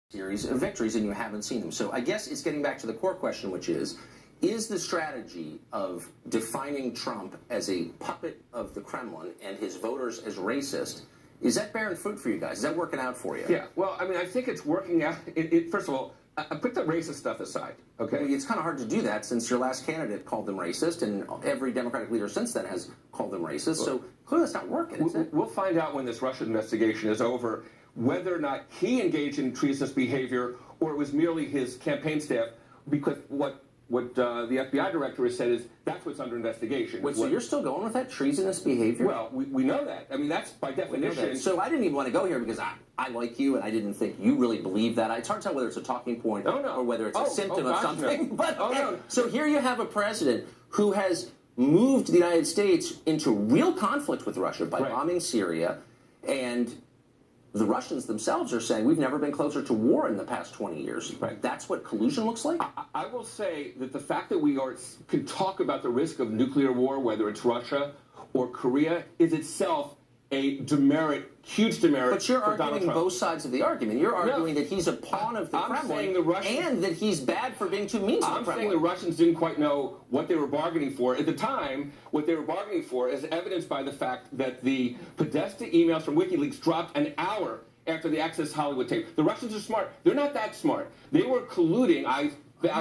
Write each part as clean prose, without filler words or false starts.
series of victories and you haven't seen them. So I guess it's getting back to the core question, which is the strategy of defining Trump as a puppet of the Kremlin and his voters as racist, is that bearing fruit for you guys? Is that working out for you? Yeah, well, I mean, I think it's working out. First of all, I put the racist stuff aside, okay? Well, it's kind of hard to do that since your last candidate called them racist, and every Democratic leader since then has called them racist, so clearly it's not working, is it? We'll find out when this Russia investigation is over whether or not he engaged in treasonous behavior or it was merely his campaign staff, because what the FBI director has said is that's what's under investigation. Wait, so you're still going with that treasonous behavior? Well, we know that. I mean, that's by definition. So I didn't even want to go here because I like you and I didn't think you really believe that. It's hard to tell whether it's a talking point or whether it's a symptom of something. No. But so here you have a president who has moved the United States into real conflict with Russia by bombing Syria, and the Russians themselves are saying we've never been closer to war in the past 20 years. Right. That's what collusion looks like? I will say that the fact that we can talk about the risk of nuclear war, whether it's Russia or Korea, is itself a demerit, huge demerit. But you're for Donald arguing Trump. both sides of the argument. You're arguing that he's a pawn of the Kremlin and that he's bad for being too mean to the Kremlin. I'm saying the Russians didn't quite know what they were bargaining for. At the time, what they were bargaining for is evidenced by the fact that the Podesta emails from WikiLeaks dropped an hour after the Access Hollywood tape. The Russians are smart. They're not that smart. They were colluding, I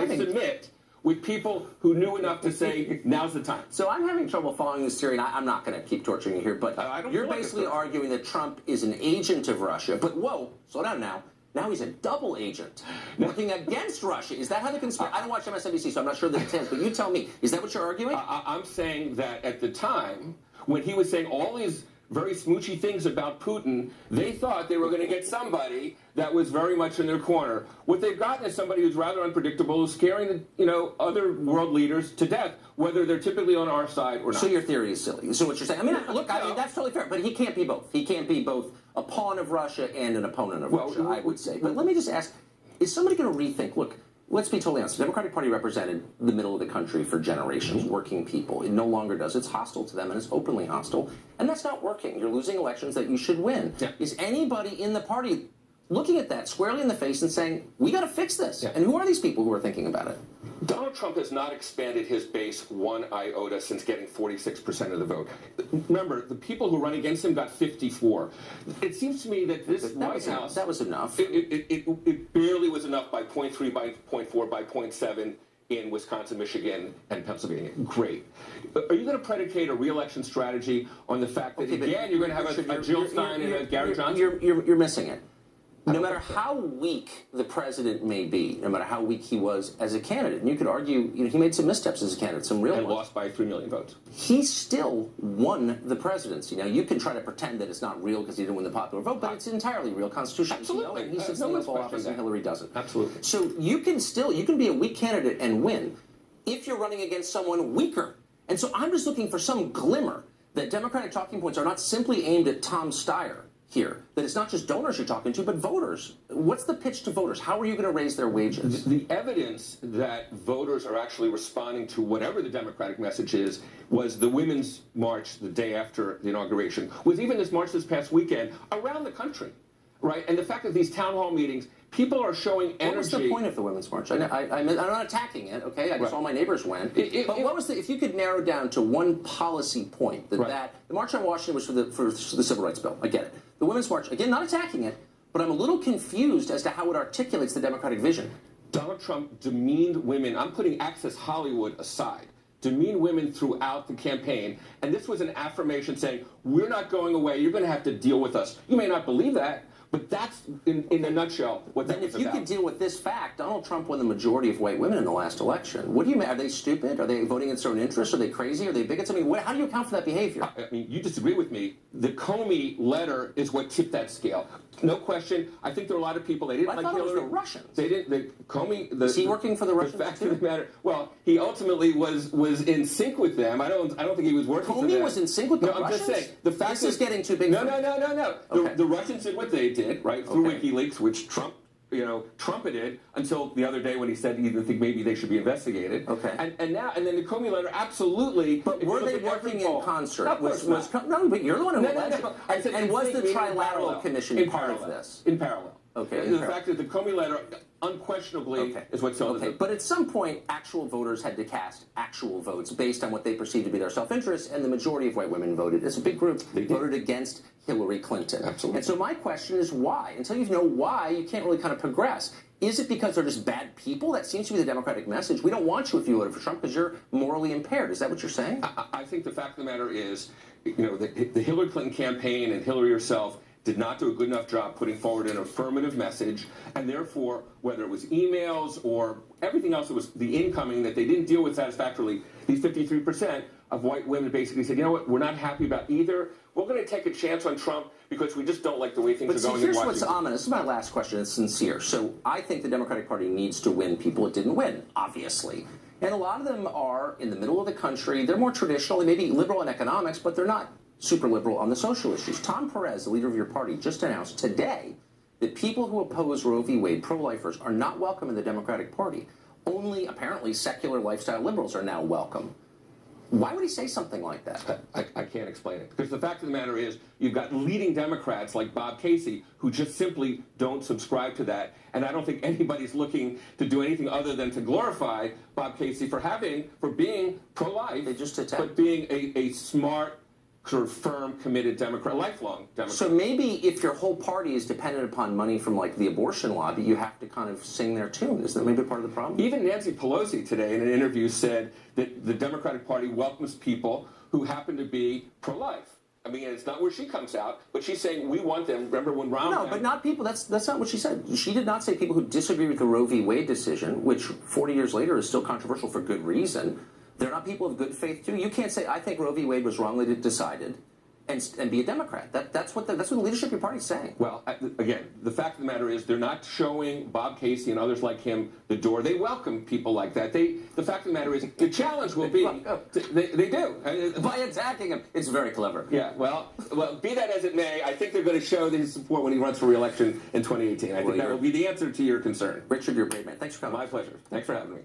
submit, with people who knew enough to say, now's the time. So I'm having trouble following this theory, and I'm not going to keep torturing you here, but you're basically arguing that Trump is an agent of Russia. But whoa, slow down now. Now he's a double agent working against Russia. Is that how the conspiracy... I don't watch MSNBC, so I'm not sure the details, but you tell me. Is that what you're arguing? I'm saying that at the time, when he was saying all these very smoochy things about Putin, they thought they were going to get somebody that was very much in their corner. What they've gotten is somebody who's rather unpredictable, who's scaring other world leaders to death, whether they're typically on our side or not. So your theory is silly. So what you're saying, I mean, look, I mean, that's totally fair, but he can't be both. He can't be both a pawn of Russia and an opponent of Russia, I would say. But let me just ask, is somebody going to rethink, look, let's be totally honest. The Democratic Party represented the middle of the country for generations, working people. It no longer does. It's hostile to them, and it's openly hostile. And that's not working. You're losing elections that you should win. Yeah. Is anybody in the party looking at that squarely in the face and saying, we got to fix this? Yeah. And who are these people who are thinking about it? Donald Trump has not expanded his base one iota since getting 46% of the vote. Remember, the people who run against him got 54. It seems to me that this White House... That was enough. It barely was enough by 0.3, by 0.4, by 0.7 in Wisconsin, Michigan, and Pennsylvania. Great. Are you going to predicate a re-election strategy on the fact that, again, you're going to have a Jill Stein and a Gary Johnson? You're missing it. No matter how weak the president may be, no matter how weak he was as a candidate, and you could argue, he made some missteps as a candidate, some real ones. And lost by 3 million votes. He still won the presidency. Now, you can try to pretend that it's not real because he didn't win the popular vote, but it's entirely real constitutionally. Absolutely. And he sits in the Oval Office and Hillary doesn't. Absolutely. So you can be a weak candidate and win if you're running against someone weaker. And so I'm just looking for some glimmer that Democratic talking points are not simply aimed at Tom Steyer here, that it's not just donors you're talking to, but voters. What's the pitch to voters? How are you going to raise their wages? The evidence that voters are actually responding to whatever the Democratic message is was the Women's March the day after the inauguration, was even this march this past weekend around the country, right? And the fact that these town hall meetings, people are showing energy. What was the point of the Women's March? I'm not attacking it, okay? I guess all my neighbors went. But what was if you could narrow down to one policy point, the March on Washington was for the Civil Rights Bill. I get it. The Women's March, again, not attacking it, but I'm a little confused as to how it articulates the Democratic vision. Donald Trump demeaned women. I'm putting Access Hollywood aside. Demeaned women throughout the campaign. And this was an affirmation saying, we're not going away. You're going to have to deal with us. You may not believe that, but that's, in a nutshell, what that was about. If you could deal with this fact, Donald Trump won the majority of white women in the last election. What do you mean? Are they stupid? Are they voting against their own interests? Are they crazy? Are they bigots? I mean, how do you account for that behavior? I mean, you disagree with me. The Comey letter is what tipped that scale. No question. I think there are a lot of people, they didn't like Hillary. I thought it was the Russians. They didn't, Comey... Is he working for the Russians? The fact of the matter, well, he ultimately was in sync with them. I don't think he was working for them. Comey was in sync with the Russians? I'm just saying. The fact this is getting too big No. Okay. The Russians did what they did, right, through WikiLeaks, which Trump trumpeted until the other day when he said he didn't think maybe they should be investigated. Okay. And then the Comey letter, absolutely. But were they working in concert? Of course not. No, but you're the one who alleged. I said and was the Trilateral Commission part of this? In parallel. Okay. The fact that the Comey letter unquestionably is what sold it. But at some point, actual voters had to cast actual votes based on what they perceived to be their self-interest, and the majority of white women voted. It's a big group. They voted against Hillary Clinton. Absolutely. And so my question is why? Until you know why, you can't really kind of progress. Is it because they're just bad people? That seems to be the Democratic message. We don't want you if you voted for Trump because you're morally impaired. Is that what you're saying? I think the fact of the matter is, the Hillary Clinton campaign and Hillary herself did not do a good enough job putting forward an affirmative message, and therefore, whether it was emails or everything else that was the incoming that they didn't deal with satisfactorily, these 53% of white women basically said, you know what, we're not happy about either. We're going to take a chance on Trump because we just don't like the way things are going in Washington. Here's what's ominous. This is my last question. It's sincere. So I think the Democratic Party needs to win people it didn't win, obviously. And a lot of them are in the middle of the country. They're more traditional. They may be liberal in economics, but they're not super liberal on the social issues. Tom Perez, the leader of your party, just announced today that people who oppose Roe v. Wade, pro-lifers, are not welcome in the Democratic Party. Only, apparently, secular lifestyle liberals are now welcome. Why would he say something like that? I can't explain it. Because the fact of the matter is, you've got leading Democrats like Bob Casey who just simply don't subscribe to that. And I don't think anybody's looking to do anything other than to glorify Bob Casey for being pro-life, but being a smart, sort of firm, committed Democrat, lifelong Democrat. So maybe if your whole party is dependent upon money from, like, the abortion lobby, you have to kind of sing their tune. Is that maybe part of the problem? Even Nancy Pelosi today in an interview said that the Democratic Party welcomes people who happen to be pro-life. I mean, it's not where she comes out, but she's saying we want them. Remember when Ron... No, but not people. That's not what she said. She did not say people who disagree with the Roe v. Wade decision, which 40 years later is still controversial for good reason. They're not people of good faith, too. You can't say, I think Roe v. Wade was wrongly decided, and be a Democrat. That's what the leadership of your party is saying. Well, again, the fact of the matter is they're not showing Bob Casey and others like him the door. They welcome people like that. The fact of the matter is the challenge will be, they do. By attacking him. It's very clever. Yeah, well, be that as it may, I think they're going to show his support when he runs for re-election in 2018. I think that will be the answer to your concern. Richard, you're a great man. Thanks for coming. My pleasure. Thanks for having me.